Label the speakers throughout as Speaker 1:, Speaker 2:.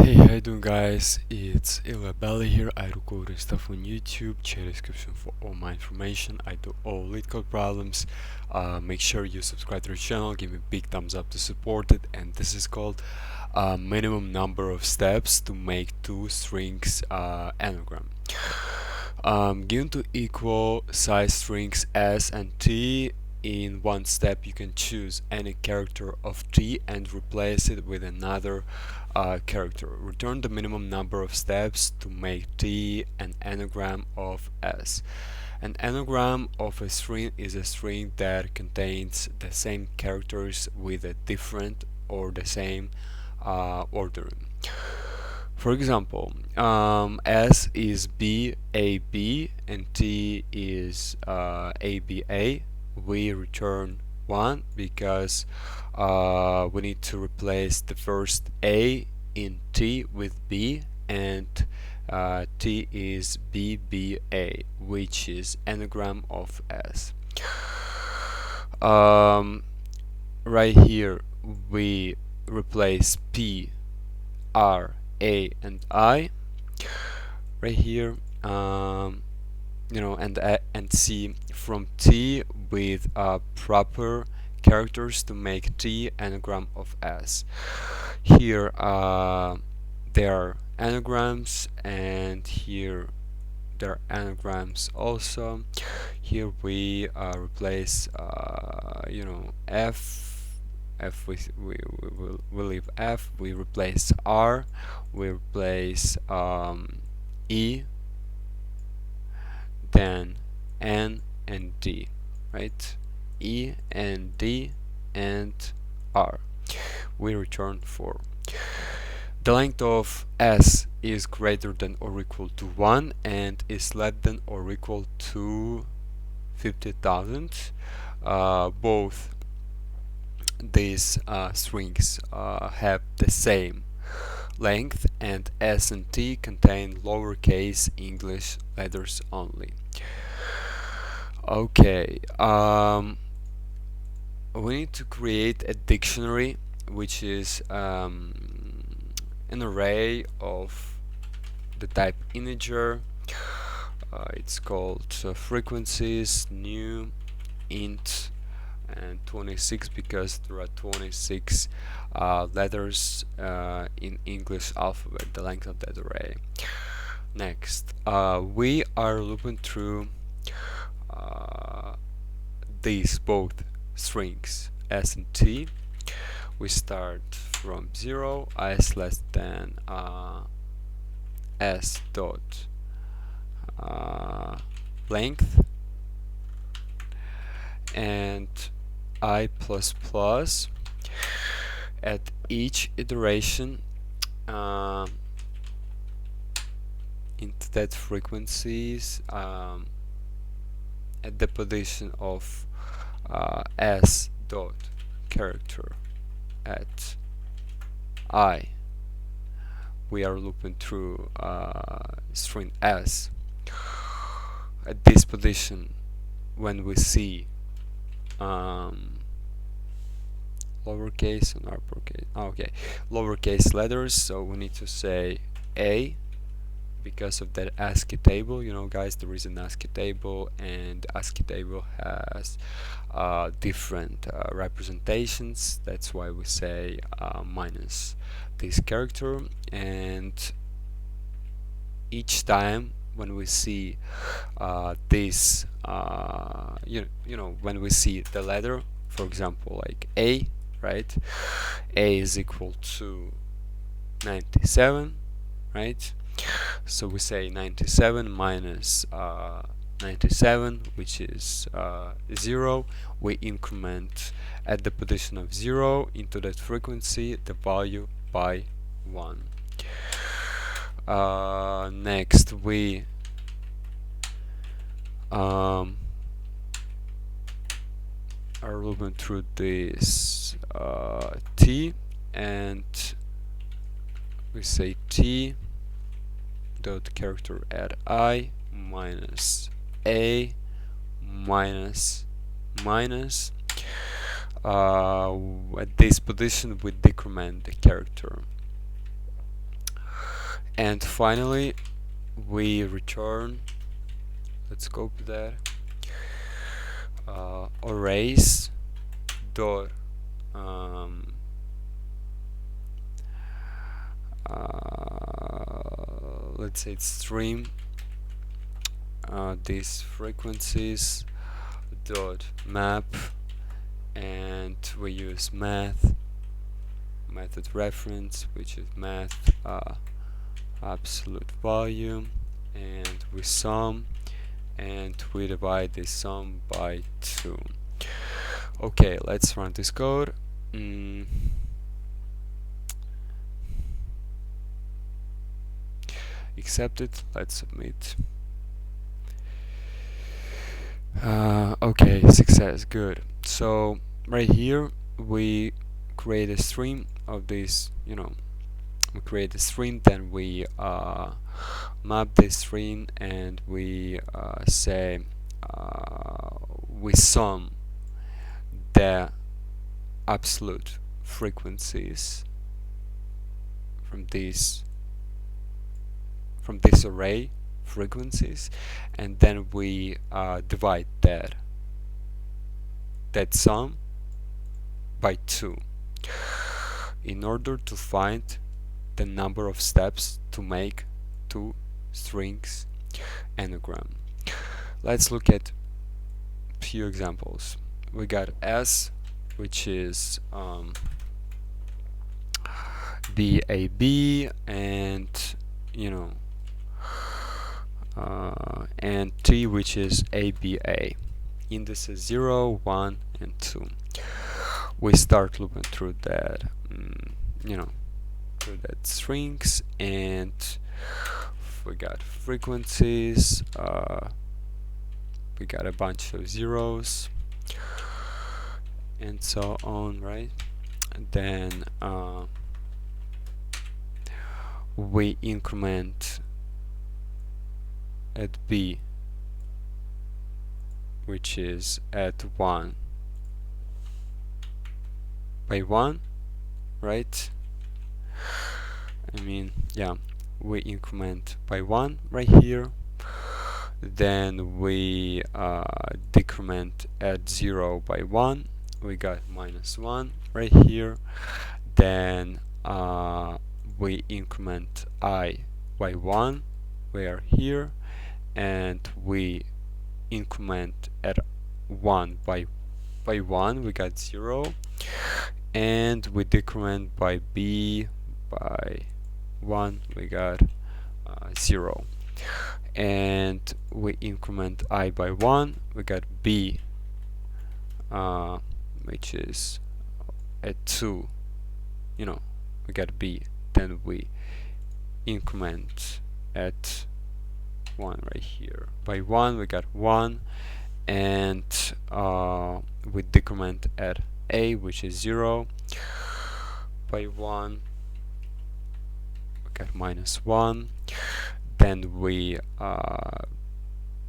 Speaker 1: Hey, how you doing, guys? It's Belly here. I do coding stuff on YouTube. Check the description for all my information. I do all LeetCode problems. Make sure you subscribe to the channel. Give me a big thumbs up to support it. And this is called minimum number of steps to make two strings anagram. Given to equal size strings S and T, in one step you can choose any character of T and replace it with another character. Return the minimum number of steps to make T an anagram of S. An anagram of a string is a string that contains the same characters with a different or the same ordering. For example, S is B A B and T is A B A. We return 1 because we need to replace the first A in T with B, and T is BBA, which is anagram of S. Right here we replace P, R, A and I. Right here and C from T with proper characters to make T anagram of S. Here there are anagrams, and here there are anagrams also. Here we replace F, we leave F, we replace R, we replace E, then N and D, right? E and D and R. We return 4. The length of S is greater than or equal to 1 and is less than or equal to 50,000. Both these strings have the same length, and S and T contain lowercase English letters only. Okay, we need to create a dictionary, which is an array of the type integer. It's called frequencies, new, int, and 26 because there are 26 letters in English alphabet, the length of that array. Next, we are looping through these both strings S and T. We start from 0, is less than S dot length, and I plus plus. At each iteration into that frequencies at the position of S dot character at I, we are looping through string S. At this position, when we see lowercase and uppercase, lowercase letters, so we need to say A because of that ASCII table. You know, guys, there is an ASCII table, and ASCII table has different representations. That's why we say minus this character, and each time when we see this when we see the letter, for example, like A, right? A is equal to 97, right? So we say 97 minus 97, which is 0. We increment at the position of 0 into that frequency the value by 1. Next, we are looping through this T, and we say T dot character at I minus A minus minus. At this position we decrement the character And finally we return, let's copy that, arrays dot let's say it's stream these frequencies dot map, and we use method reference, which is math absolute volume, and we sum, and we divide this sum by 2. Okay, let's run this code. Accept it, let's submit. Okay, success, good. So right here we create a stream of this, we create a string, then we map this string, and we say we sum the absolute frequencies from this array frequencies, and then we divide that sum by 2 in order to find the number of steps to make 2 strings anagram. Let's look at few examples. We got S, which is BAB, and and T, which is ABA. Indices 0, 1, and 2. We start looking through that, through that strings, and we got frequencies. We got a bunch of zeros, and so on, right? And then we increment at B, which is at 1 by 1, right? I mean, yeah, we increment by 1 right here. Then we decrement at 0 by 1. We got -1 right here. Then we increment I by 1. We are here, and we increment at 1 by 1. We got 0, and we decrement by B by 1. We got 0. And we increment I by 1, we got B, which is at 2, we got B. Then we increment at 1 right here by 1, we got 1, and we decrement at A, which is 0, by 1, we got -1. Then we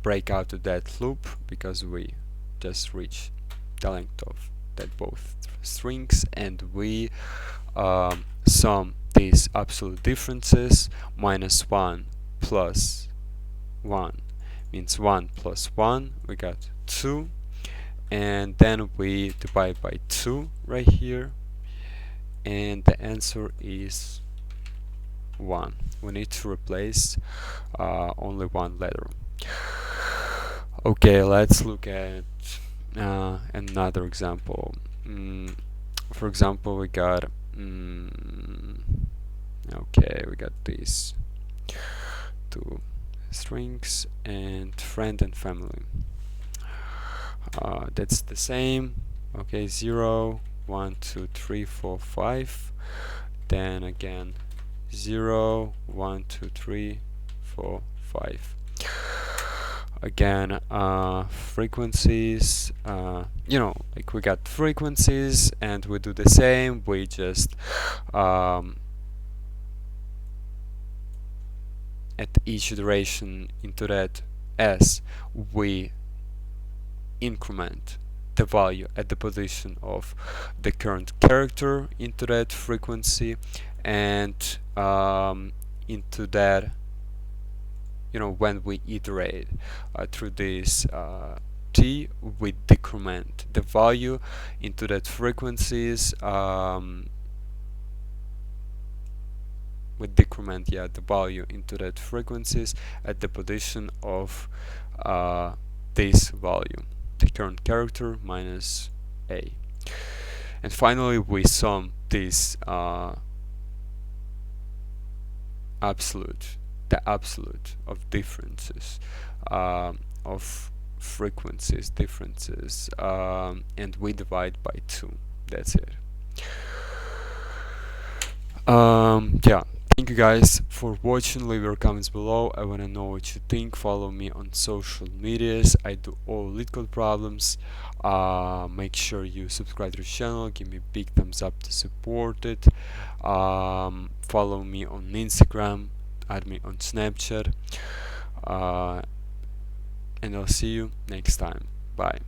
Speaker 1: break out of that loop because we just reached the length of that both strings, and we sum these absolute differences. -1 plus 1 means 1 plus 1, we got 2, and then we divide by 2 right here, and the answer is 1. We need to replace only one letter. Okay, let's look at another example. For example, we got okay, we got these 2 strings, and friend and family. That's the same. Okay, 0, 1, 2, 3, 4, 5. Then again 0, 1, 2, 3, 4, 5. Again, frequencies, like we got frequencies, and we do the same. We just at each iteration into that S, we increment the value at the position of the current character into that frequency, and into that, when we iterate through this t, we decrement the value into that frequencies, we decrement the value into that frequencies at the position of this value, the current character minus a. And finally we sum this the absolute of differences, of frequencies differences, and we divide by 2. That's it. Yeah, thank you guys for watching. Leave your comments below. I want to know what you think. Follow me on social medias. I do all LeetCode problems. Make sure you subscribe to the channel, give me a big thumbs up to support it. Follow me on Instagram, add me on Snapchat, and I'll see you next time. Bye.